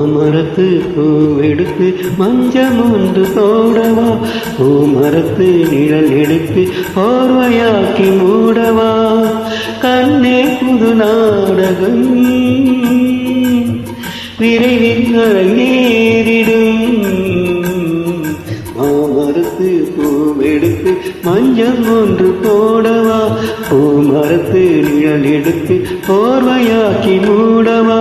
மாமரத்து பூவெடுத்து மஞ்சம் ஒன்று போடவா, பூமரத்து நிழல் எடுத்து போர்வையாக்கி மூடவா, கண்ணே புது நாடகம் விரைவில் அரங்கேறிடும். மாமரத்து பூவெடுத்து மஞ்சள் ஒன்று போடவா, பூமரத்து நிழல் எடுத்து போர்வையாக்கி மூடவா.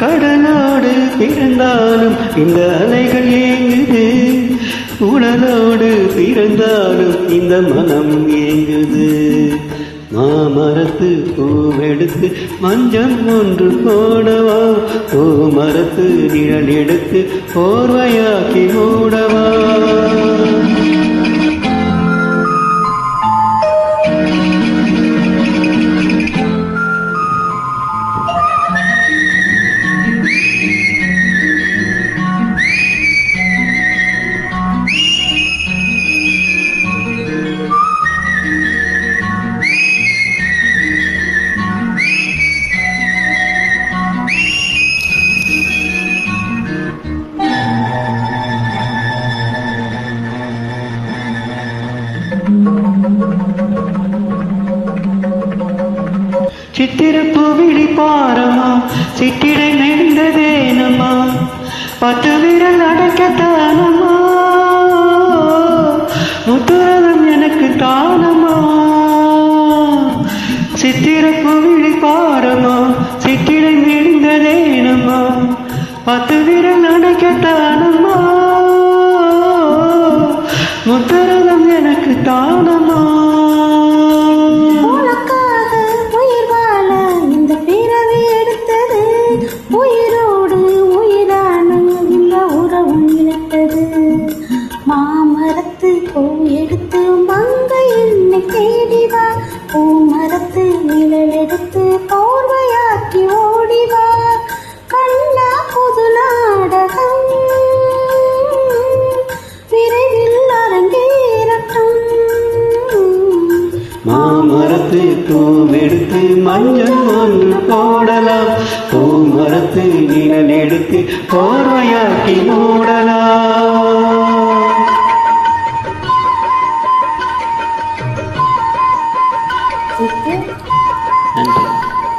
கடலோடு பிறந்தாலும் இந்த அலைகள் ஏங்குது, உடலோடு பிறந்தாலும் இந்த மனம் ஏங்குது. மாமரத்து பூவெடுத்து மஞ்சள் ஒன்று போடவா, பூமரத்து நிழல் எடுத்து போர்வையாக்கி மூடவா. சித்திரப்பூவிழி பாரமா, சிட்டிடை நெய்ந்ததேனம்மா, 10 விரல் அடைக்கத்தானம்மா, முத்துரதம் எனக்கு தானம்மா. சித்திரப்பூவிழி பாரமா, சிட்டிடை நெய்ந்ததேனம்மா, 10 விரல் அடைக்கத்தானம்மா, முத்துரதம் எனக்கு தானம்மா. மாமரத்து பூ எடுத்து மங்கை என்னை தேடிவா, பூமரத்து நிழல் எடுத்து போர்வையாக்கி ஓடிவா, கண்ணா புது நாடகம் விரைவில் அரங்கேறட்டும். மாமரத்து பூவெடுத்து மஞ்சள் ஒன்று போடலாம், பூமரத்து நிழல் எடுத்து போர்வையாக்கி மூடலாம்.